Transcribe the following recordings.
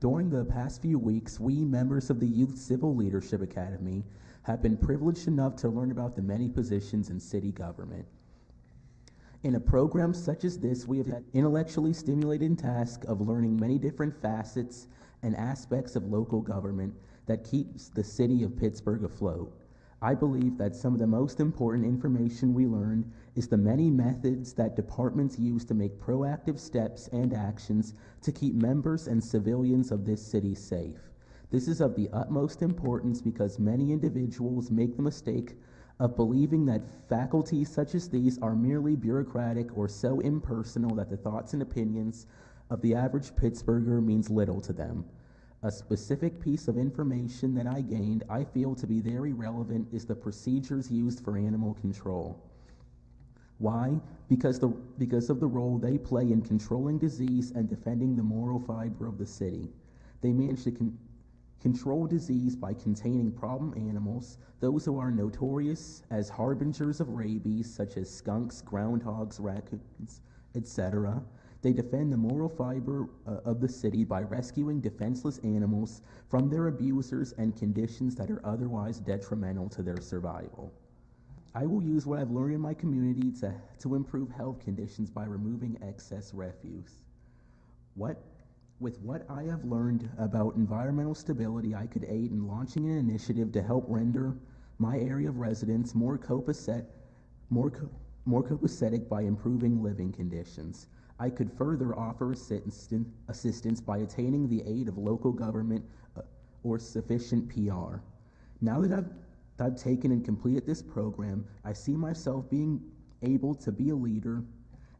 During the past few weeks, we members of the Youth Civil Leadership Academy have been privileged enough to learn about the many positions in city government. In a program such as this, we have had intellectually stimulating task of learning many different facets and aspects of local government that keeps the city of Pittsburgh afloat. I believe that some of the most important information we learned is the many methods that departments use to make proactive steps and actions to keep members and civilians of this city safe. This is of the utmost importance because many individuals make the mistake of believing that faculties such as these are merely bureaucratic or so impersonal that the thoughts and opinions of the average Pittsburgher means little to them. A specific piece of information that I gained I feel to be very relevant is the procedures used for animal control. Why? Because of the role they play in controlling disease and defending the moral fiber of the city. They manage to control disease by containing problem animals, those who are notorious as harbingers of rabies, such as skunks, groundhogs, raccoons, etc. They defend the moral fiber of the city by rescuing defenseless animals from their abusers and conditions that are otherwise detrimental to their survival. I will use what I've learned in my community to improve health conditions by removing excess refuse. With what I have learned about environmental stability, I could aid in launching an initiative to help render my area of residence more copacetic by improving living conditions. I could further offer assistance by attaining the aid of local government or sufficient PR. Now that I've taken and completed this program, I see myself being able to be a leader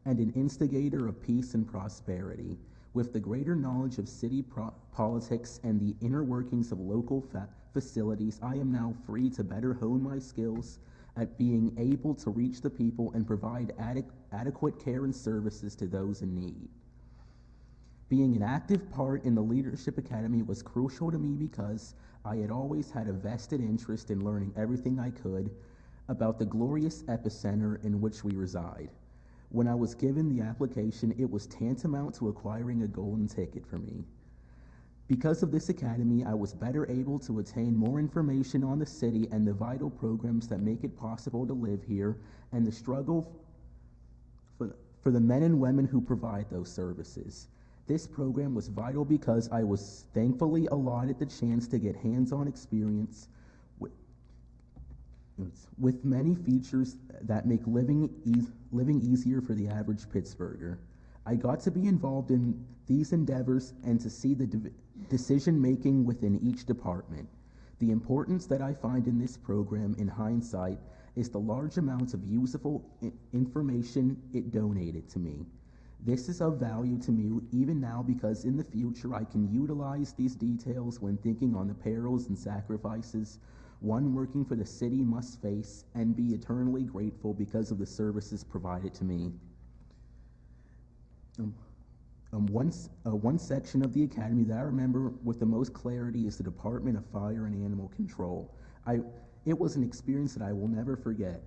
and an instigator of peace and prosperity. With the greater knowledge of city politics and the inner workings of local facilities, I am now free to better hone my skills at being able to reach the people and provide adequate care and services to those in need. Being an active part in the Leadership Academy was crucial to me because I had always had a vested interest in learning everything I could about the glorious epicenter in which we reside. When I was given the application, it was tantamount to acquiring a golden ticket for me. Because of this academy, I was better able to attain more information on the city and the vital programs that make it possible to live here and the struggle for the men and women who provide those services. This program was vital because I was thankfully allotted the chance to get hands-on experience with many features that make living easier for the average Pittsburgher. I got to be involved in these endeavors and to see the decision-making within each department. The importance that I find in this program in hindsight is the large amounts of useful information it donated to me. This is of value to me even now because in the future I can utilize these details when thinking on the perils and sacrifices one working for the city must face and be eternally grateful because of the services provided to me. One section of the academy that I remember with the most clarity is the Department of Fire and Animal Control. It was an experience that I will never forget.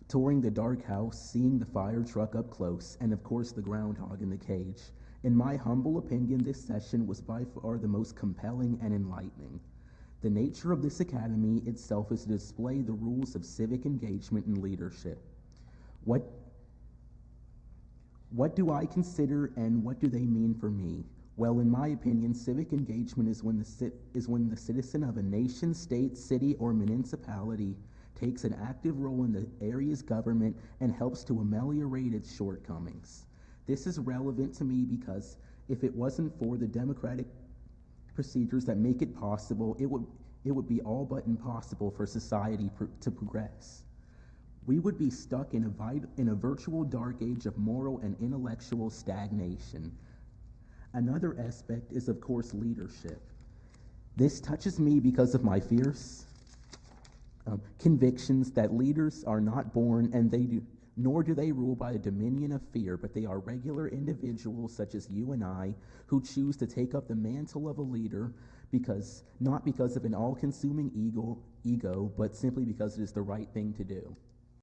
Touring the dark house, seeing the fire truck up close, and of course the groundhog in the cage. In my humble opinion, this session was by far the most compelling and enlightening. The nature of this academy itself is to display the rules of civic engagement and leadership. What do I consider and what do they mean for me? Well, in my opinion, civic engagement is when the citizen of a nation, state, city, or municipality takes an active role in the area's government and helps to ameliorate its shortcomings. This is relevant to me because if it wasn't for the democratic procedures that make it possible, it would be all but impossible for society to progress. We would be stuck in a virtual dark age of moral and intellectual stagnation. Another aspect is, of course, leadership. This touches me because of my fierce convictions that leaders are not born nor do they rule by the dominion of fear, but they are regular individuals such as you and I who choose to take up the mantle of a leader not because of an all-consuming ego, but simply because it is the right thing to do.